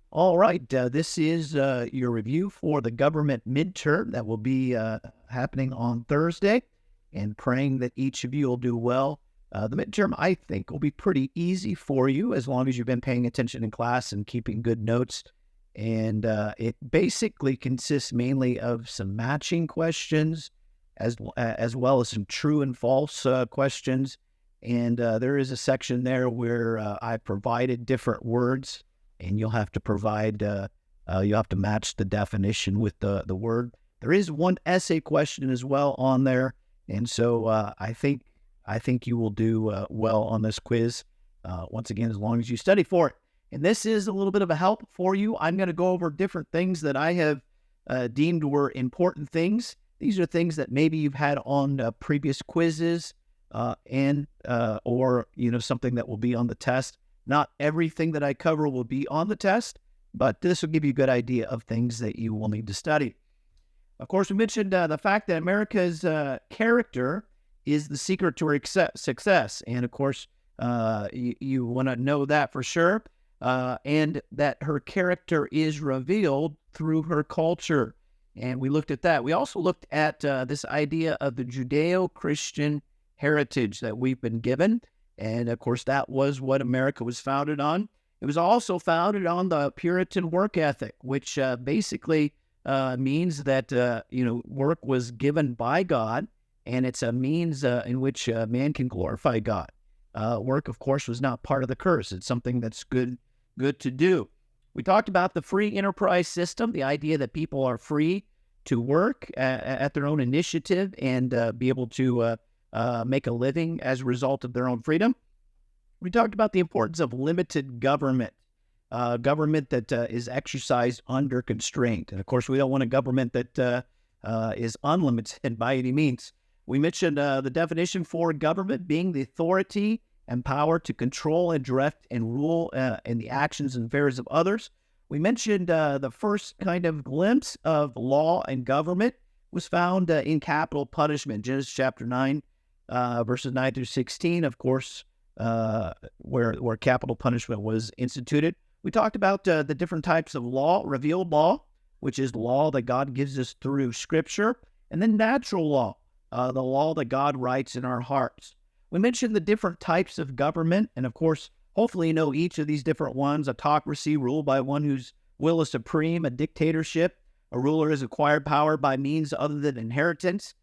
All right, this is your review for the government midterm that will be happening on Thursday, and praying that each of you will do well. The midterm, I think, will be pretty easy for you as long as you've been paying attention in class and keeping good notes. And it basically consists mainly of some matching questions as well as some true and false questions. And there is a section there where I provided different words, and you'll have to match the definition with the word. There is one essay question as well on there, and so I think you will do well on this quiz. Once again, as long as you study for it. And this is a little bit of a help for you. I'm going to go over different things that I have deemed were important things. These are things that maybe you've had on previous quizzes, and or something that will be on the test. Not everything that I cover will be on the test, but this will give you a good idea of things that you will need to study. Of course, we mentioned the fact that America's character is the secret to her success. And of course, you want to know that for sure. And that her character is revealed through her culture. And we looked at that. We also looked at this idea of the Judeo-Christian heritage that we've been given. And of course, that was what America was founded on. It was also founded on the Puritan work ethic, which basically means that, work was given by God, and it's a means in which man can glorify God. Work, of course, was not part of the curse. It's something that's good to do. We talked about the free enterprise system, the idea that people are free to work at their own initiative and be able to make a living as a result of their own freedom. We talked about the importance of limited government, government that is exercised under constraint. And of course, we don't want a government that is unlimited by any means. We mentioned the definition for government being the authority and power to control and direct and rule in the actions and affairs of others. We mentioned the first kind of glimpse of law and government was found in capital punishment, Genesis chapter 9, verses 9 through 16, of course, where capital punishment was instituted. We talked about the different types of law, revealed law, which is law that God gives us through Scripture, and then natural law, the law that God writes in our hearts. We mentioned the different types of government, and of course, hopefully you know each of these different ones. Autocracy, ruled by one whose will is supreme. A dictatorship, a ruler has acquired power by means other than inheritance.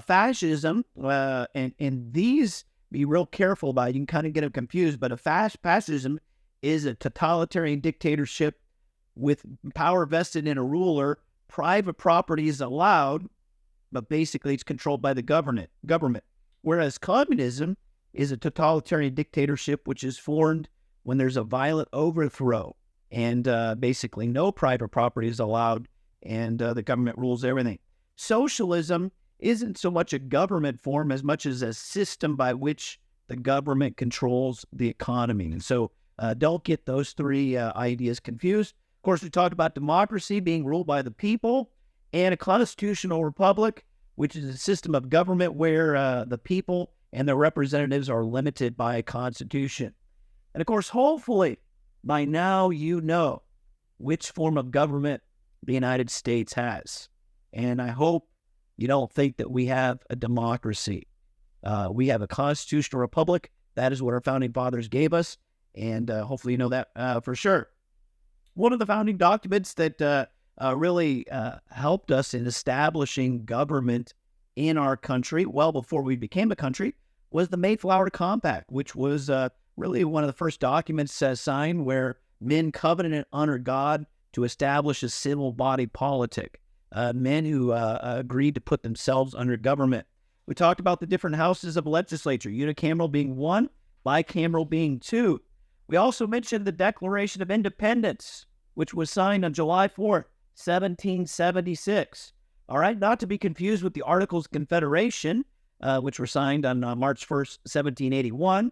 Fascism, and these, be real careful about it. You can kind of get them confused, but fascism is a totalitarian dictatorship with power vested in a ruler. Private property is allowed, but basically it's controlled by the government. Whereas communism is a totalitarian dictatorship which is formed when there's a violent overthrow, and basically no private property is allowed, and the government rules everything. Socialism isn't so much a government form as much as a system by which the government controls the economy. And so don't get those three ideas confused. Of course, we talked about democracy being ruled by the people, and a constitutional republic, which is a system of government where the people and their representatives are limited by a constitution. And of course, hopefully, by now you know which form of government the United States has. And I hope you don't think that we have a democracy. We have a constitutional republic. That is what our founding fathers gave us, and hopefully you know that for sure. One of the founding documents that really helped us in establishing government in our country, well before we became a country, was the Mayflower Compact, which was really one of the first documents signed where men covenanted under God to establish a civil body politic, men who agreed to put themselves under government. We talked about the different houses of legislature, unicameral being one, bicameral being two. We also mentioned the Declaration of Independence, which was signed on July 4th, 1776. All right, not to be confused with the Articles of Confederation, which were signed on March 1st, 1781.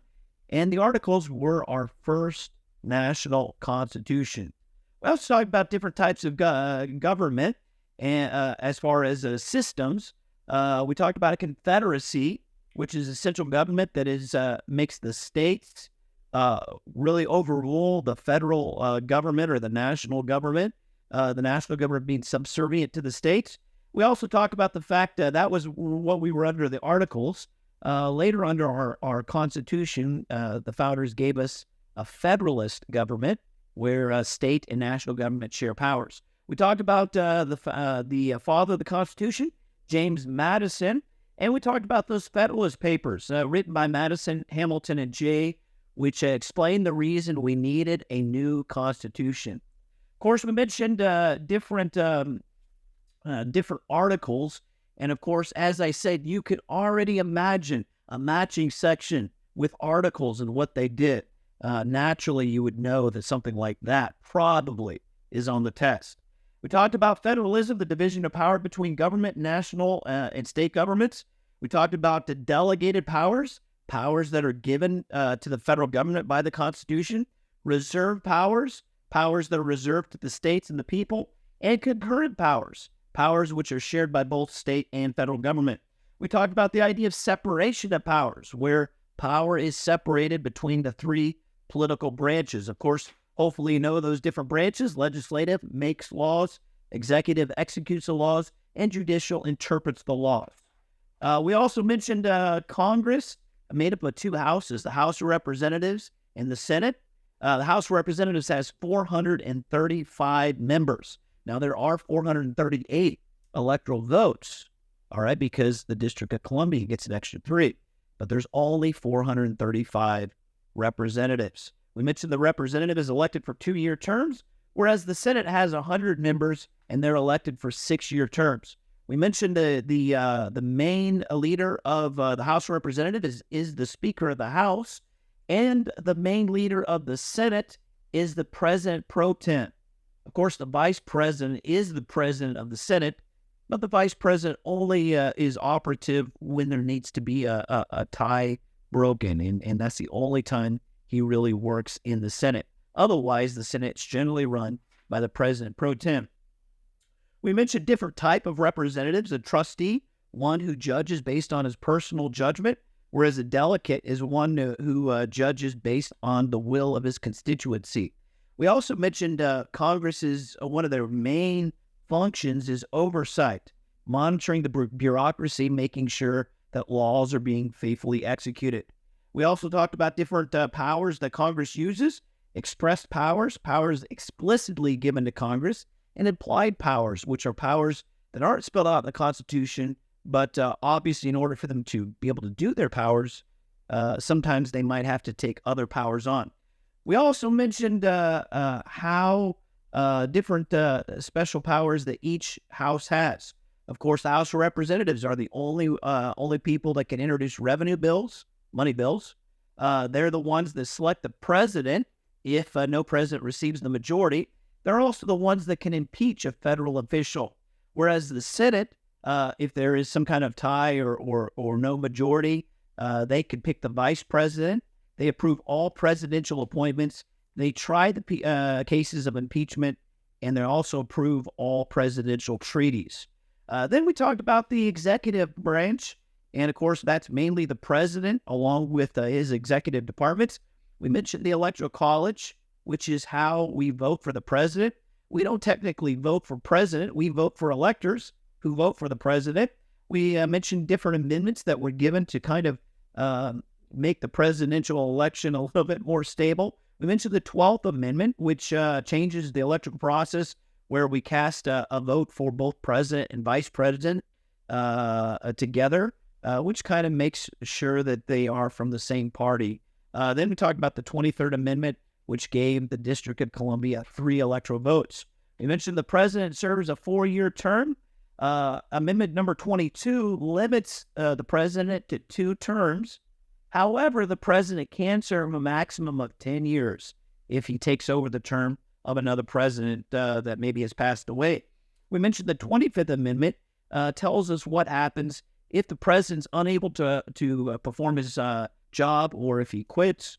And the Articles were our first national constitution. We also talked about different types of government, and as far as systems. We talked about a confederacy, which is a central government that is makes the states really overrule the federal government or the national government being subservient to the states. We also talk about the fact that was what we were under the Articles. Later, under our Constitution, the founders gave us a federalist government where state and national government share powers. We talked about the father of the Constitution, James Madison, and we talked about those Federalist Papers written by Madison, Hamilton, and Jay, which explained the reason we needed a new Constitution. Of course, we mentioned different articles, and of course, as I said, you could already imagine a matching section with articles and what they did. Naturally, you would know that something like that probably is on the test. We talked about federalism, the division of power between government, national, and state governments. We talked about the delegated powers that are given to the federal government by the Constitution, reserved powers that are reserved to the states and the people, and concurrent powers which are shared by both state and federal government. We talked about the idea of separation of powers, where power is separated between the three political branches. Of course, hopefully you know those different branches. Legislative makes laws, executive executes the laws, and judicial interprets the laws. We also mentioned Congress, made up of two houses, the House of Representatives and the Senate. The House of Representatives has 435 members. Now, there are 438 electoral votes, all right, because the District of Columbia gets an extra 3, but there's only 435 representatives. We mentioned the representative is elected for 2-year terms, whereas the Senate has 100 members, and they're elected for 6-year terms. We mentioned the main leader of the House of Representatives is the Speaker of the House, and the main leader of the Senate is the President pro tem. Of course, the Vice President is the President of the Senate, but the Vice President only is operative when there needs to be a tie broken, and that's the only time he really works in the Senate. Otherwise, the Senate's generally run by the President pro tem. We mentioned different type of representatives. A trustee, one who judges based on his personal judgment, whereas a delegate is one who judges based on the will of his constituency. We also mentioned Congress's one of their main functions is oversight, monitoring the bureaucracy, making sure that laws are being faithfully executed. We also talked about different powers that Congress uses, expressed powers explicitly given to Congress, and implied powers, which are powers that aren't spelled out in the Constitution, but obviously in order for them to be able to do their powers, sometimes they might have to take other powers on. We also mentioned how different special powers that each house has. Of course, the House of Representatives are the only people that can introduce revenue bills, money bills. They're the ones that select the president if no president receives the majority. They're also the ones that can impeach a federal official. Whereas the Senate, if there is some kind of tie or no majority, they can pick the vice president. They approve all presidential appointments. They try the cases of impeachment, and they also approve all presidential treaties. Then we talked about the executive branch, and of course, that's mainly the president along with his executive departments. We mentioned the Electoral College, which is how we vote for the president. We don't technically vote for president. We vote for electors who vote for the president. We mentioned different amendments that were given to kind of make the presidential election a little bit more stable. We mentioned the 12th Amendment, which changes the electoral process where we cast a vote for both president and vice president together, which kind of makes sure that they are from the same party. Then we talked about the 23rd Amendment, which gave the District of Columbia 3 electoral votes. We mentioned the president serves a 4-year term. Amendment number 22 limits the president to 2 terms. However, the president can serve a maximum of 10 years if he takes over the term of another president that maybe has passed away. We mentioned the 25th Amendment tells us what happens if the president's unable to perform his job, or if he quits,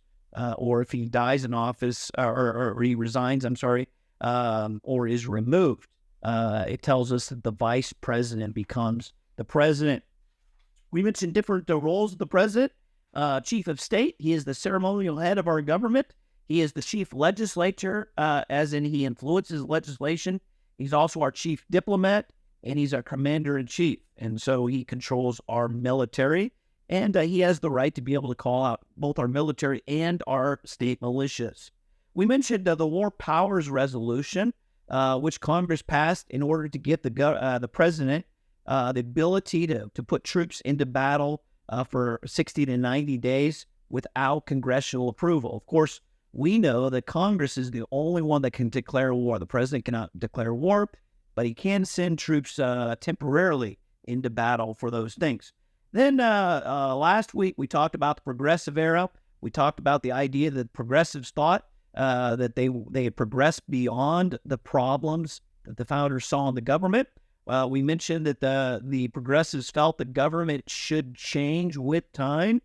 or if he dies in office, or he resigns, or is removed. It tells us that the vice president becomes the president. We mentioned different roles of the president. chief of state. He is the ceremonial head of our government. He is the chief legislator, as in he influences legislation. He's also our chief diplomat, and he's our commander-in-chief. And so he controls our military, and he has the right to be able to call out both our military and our state militias. We mentioned the War Powers Resolution, which Congress passed in order to give the president the ability to put troops into battle for 60 to 90 days without congressional approval. Of course, we know that Congress is the only one that can declare war. The president cannot declare war, but he can send troops temporarily into battle for those things. Then last week, we talked about the progressive era. We talked about the idea that progressives thought that they had progressed beyond the problems that the founders saw in the government. We mentioned that the progressives felt the government should change with time.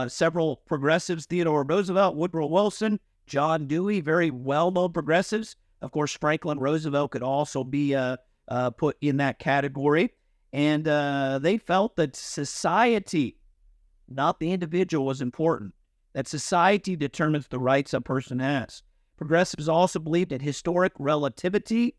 Several progressives, Theodore Roosevelt, Woodrow Wilson, John Dewey, very well-known progressives. Of course, Franklin Roosevelt could also be put in that category. And they felt that society, not the individual, was important, that society determines the rights a person has. Progressives also believed in historic relativity.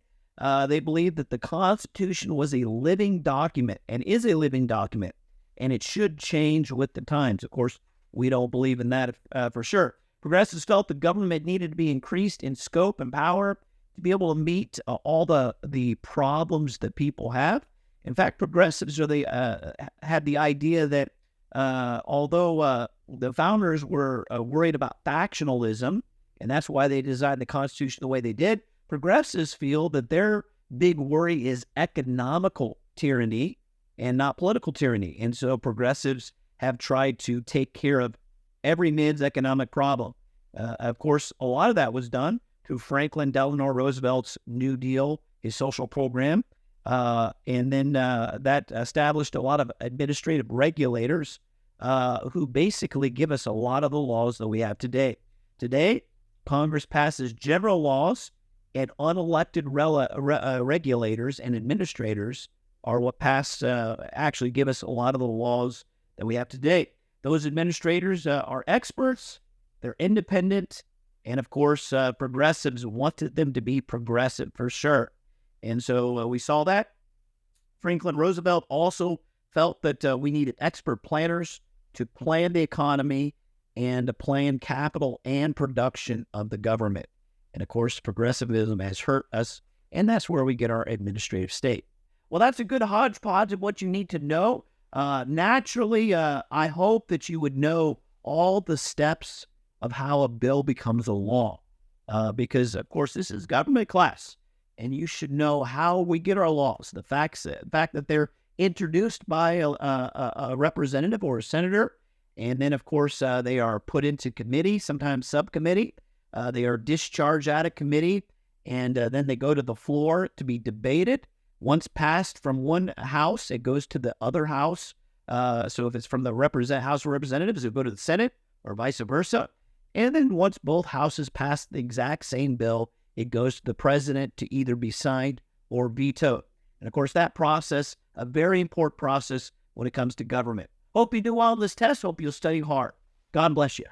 They believed that the Constitution was a living document and is a living document, and it should change with the times. Of course, we don't believe in that for sure. Progressives felt the government needed to be increased in scope and power to be able to meet all the problems that people have. In fact, progressives had the idea that although the founders were worried about factionalism, and that's why they designed the Constitution the way they did, progressives feel that their big worry is economical tyranny and not political tyranny. And so progressives have tried to take care of every man's economic problem. Of course, a lot of that was done through Franklin Delano Roosevelt's New Deal, his social program. And then that established a lot of administrative regulators who basically give us a lot of the laws that we have today. Today, Congress passes general laws, and unelected regulators and administrators are what actually give us a lot of the laws that we have today. Those administrators are experts, they're independent, and of course, progressives wanted them to be progressive for sure. And so we saw that. Franklin Roosevelt also felt that we needed expert planners to plan the economy and to plan capital and production of the government. And of course, progressivism has hurt us, and that's where we get our administrative state. Well, that's a good hodgepodge of what you need to know. Naturally, I hope that you would know all the steps of how a bill becomes a law, because, of course, this is government class, and you should know how we get our laws. The fact that they're introduced by a representative or a senator, and then, of course, they are put into committee, sometimes subcommittee. They are discharged out of committee, and then they go to the floor to be debated. Once passed from one house, it goes to the other house. So if it's from the House of Representatives, it will go to the Senate or vice versa. And then once both houses pass the exact same bill, it goes to the president to either be signed or vetoed. And of course, that process, a very important process when it comes to government. Hope you do well on this test. Hope you'll study hard. God bless you.